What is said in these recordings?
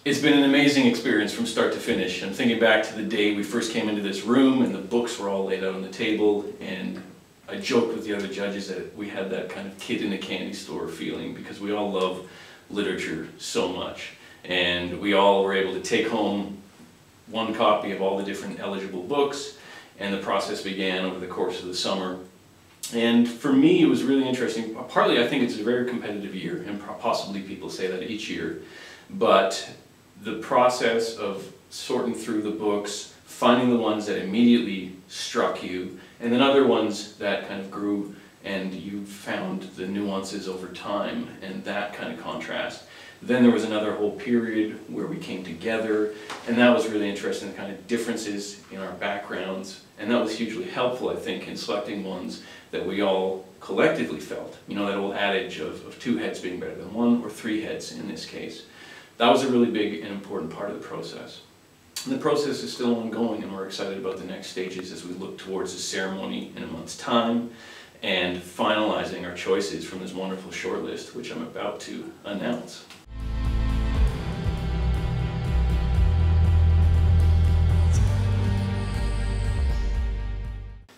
It's been an amazing experience from start to finish. I'm thinking back to the day we first came into this room and the books were all laid out on the table, and I joked with the other judges that we had that kind of kid in a candy store feeling because we all love literature so much. And we all were able to take home one copy of all the different eligible books, and the process began over the course of the summer. And for me, it was really interesting. Partly, I think it's a very competitive year, and possibly people say that each year. But the process of sorting through the books, finding the ones that immediately struck you, and then other ones that kind of grew and you found the nuances over time and that kind of contrast. Then there was another whole period where we came together, and that was really interesting, the kind of differences in our backgrounds, and that was hugely helpful, I think, in selecting ones that we all collectively felt. You know, that old adage of two heads being better than one, or three heads in this case. That was a really big and important part of the process. And the process is still ongoing, and we're excited about the next stages as we look towards the ceremony in a month's time and finalizing our choices from this wonderful shortlist, which I'm about to announce.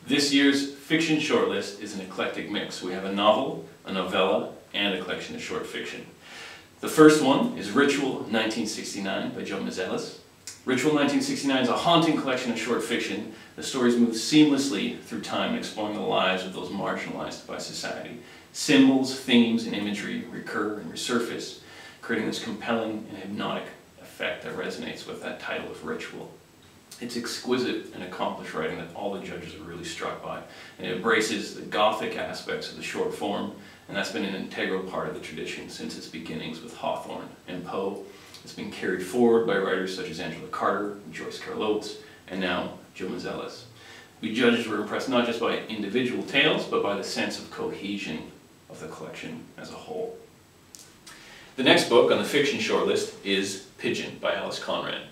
This year's fiction shortlist is an eclectic mix. We have a novel, a novella, and a collection of short fiction. The first one is Ritual 1969 by Joe Mazelis. Ritual 1969 is a haunting collection of short fiction. The stories move seamlessly through time, exploring the lives of those marginalized by society. Symbols, themes, and imagery recur and resurface, creating this compelling and hypnotic effect that resonates with that title of Ritual. It's exquisite and accomplished writing that all the judges are really struck by. And it embraces the Gothic aspects of the short form, and that's been an integral part of the tradition since its beginnings with Hawthorne and Poe. It's been carried forward by writers such as Angela Carter, Joyce Carol Oates, and now Joe Mazelis. We judges were impressed not just by individual tales, but by the sense of cohesion of the collection as a whole. The next book on the fiction shortlist is Pigeon by Alice Conrad.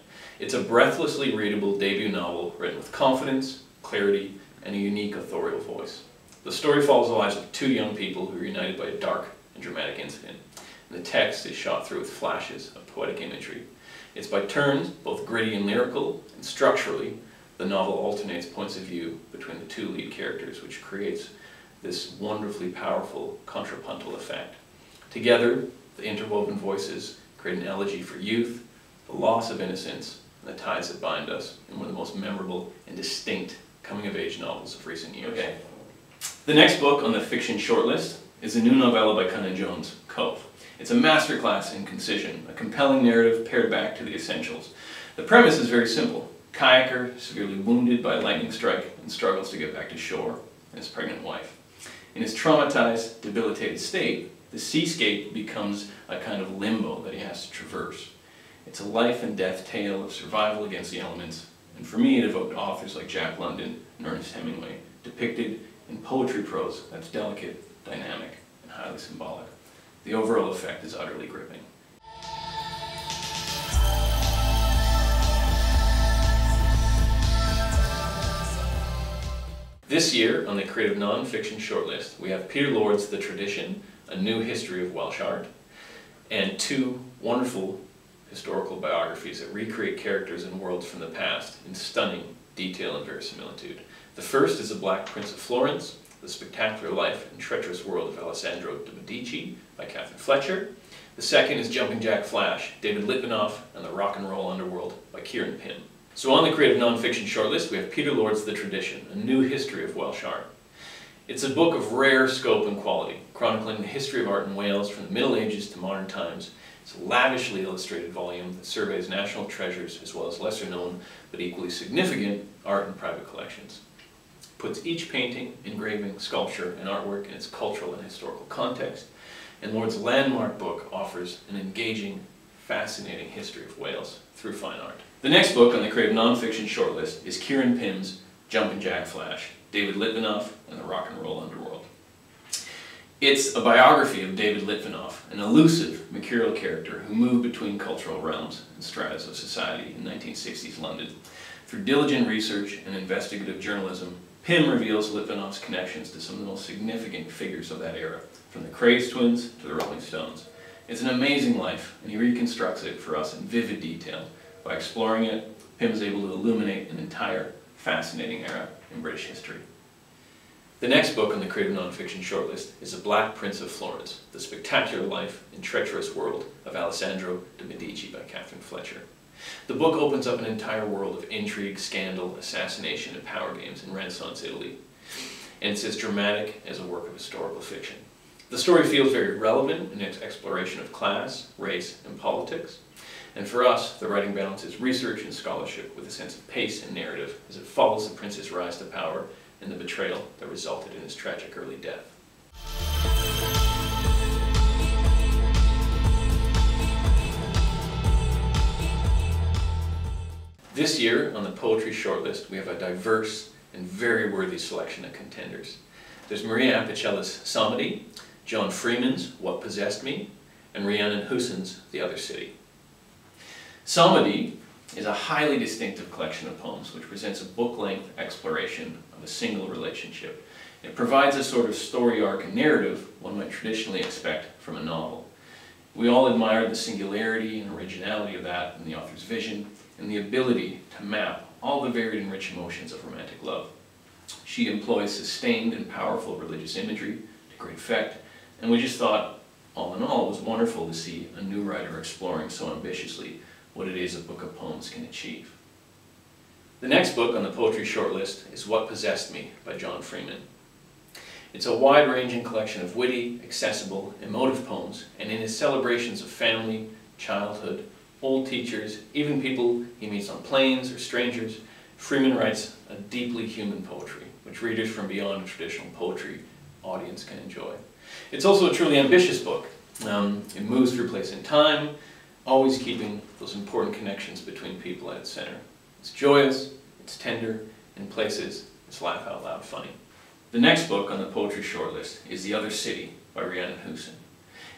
It's a breathlessly readable debut novel written with confidence, clarity, and a unique authorial voice. The story follows the lives of two young people who are united by a dark and dramatic incident. And the text is shot through with flashes of poetic imagery. It's by turns both gritty and lyrical, and structurally, the novel alternates points of view between the two lead characters, which creates this wonderfully powerful contrapuntal effect. Together, the interwoven voices create an elegy for youth, the loss of innocence, and the ties that bind us in one of the most memorable and distinct coming-of-age novels of recent years. Okay. The next book on the fiction shortlist is a new novella by Conan Jones, Cove. It's a masterclass in concision, a compelling narrative pared back to the essentials. The premise is very simple. Kayaker, severely wounded by a lightning strike, and struggles to get back to shore, and his pregnant wife. In his traumatized, debilitated state, the seascape becomes a kind of limbo that he has to traverse. It's a life and death tale of survival against the elements, and for me it evoked authors like Jack London and Ernest Hemingway, depicted in poetry prose that's delicate, dynamic, and highly symbolic. The overall effect is utterly gripping. This year, on the Creative Nonfiction shortlist, we have Peter Lord's The Tradition, A New History of Welsh Art, and two wonderful historical biographies that recreate characters and worlds from the past in stunning detail and verisimilitude. The first is The Black Prince of Florence, The Spectacular Life and Treacherous World of Alessandro de Medici by Catherine Fletcher. The second is Jumping Jack Flash, David Litvinoff and the Rock and Roll Underworld by Kieran Pym. So on the Creative Nonfiction shortlist, we have Peter Lord's The Tradition, A New History of Welsh Art. It's a book of rare scope and quality, chronicling the history of art in Wales from the Middle Ages to modern times. It's a lavishly illustrated volume that surveys national treasures as well as lesser known but equally significant art and private collections. It puts each painting, engraving, sculpture, and artwork in its cultural and historical context, and Lord's landmark book offers an engaging, fascinating history of Wales through fine art. The next book on the Creative Nonfiction shortlist is Kieran Pym's Jumpin' Jack Flash, David Litvinoff and the Rock and Roll Underworld. It's a biography of David Litvinoff, an elusive, mercurial character who moved between cultural realms and stratas of society in 1960s London. Through diligent research and investigative journalism, Pym reveals Litvinoff's connections to some of the most significant figures of that era, from the Craze Twins to the Rolling Stones. It's an amazing life, and he reconstructs it for us in vivid detail. By exploring it, Pym is able to illuminate an entire fascinating era in British history. The next book on the Creative Nonfiction shortlist is The Black Prince of Florence, The Spectacular Life and Treacherous World of Alessandro de' Medici by Catherine Fletcher. The book opens up an entire world of intrigue, scandal, assassination, and power games in Renaissance Italy, and it's as dramatic as a work of historical fiction. The story feels very relevant in its exploration of class, race, and politics, and for us, the writing balances research and scholarship with a sense of pace and narrative as it follows the prince's rise to power and the betrayal that resulted in his tragic early death. This year on the poetry shortlist, we have a diverse and very worthy selection of contenders. There's Maria Apicella's Samedi, John Freeman's What Possessed Me, and Rhiannon Hussin's The Other City. Samedi is a highly distinctive collection of poems which presents a book-length exploration of a single relationship. It provides a sort of story arc and narrative one might traditionally expect from a novel. We all admire the singularity and originality of that in the author's vision and the ability to map all the varied and rich emotions of romantic love. She employs sustained and powerful religious imagery to great effect, and we just thought, all in all, it was wonderful to see a new writer exploring so ambitiously what it is a book of poems can achieve. The next book on the poetry shortlist is What Possessed Me by John Freeman. It's a wide-ranging collection of witty, accessible, emotive poems, and in his celebrations of family, childhood, old teachers, even people he meets on planes or strangers, Freeman writes a deeply human poetry, which readers from beyond a traditional poetry audience can enjoy. It's also a truly ambitious book. It moves through place and time, always keeping those important connections between people at its center. It's joyous, it's tender, in places it's laugh-out-loud funny. The next book on the poetry shortlist is The Other City by Rhiannon Hussin.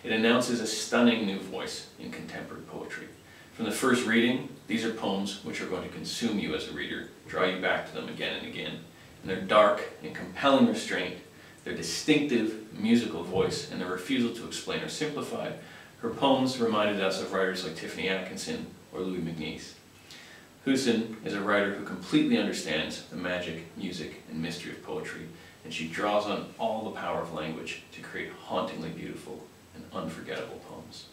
It announces a stunning new voice in contemporary poetry. From the first reading, these are poems which are going to consume you as a reader, draw you back to them again and again. And their dark and compelling restraint, their distinctive musical voice, and their refusal to explain or simplify, her poems reminded us of writers like Tiffany Atkinson or Louis MacNeice. Hussin is a writer who completely understands the magic, music, and mystery of poetry, and she draws on all the power of language to create hauntingly beautiful and unforgettable poems.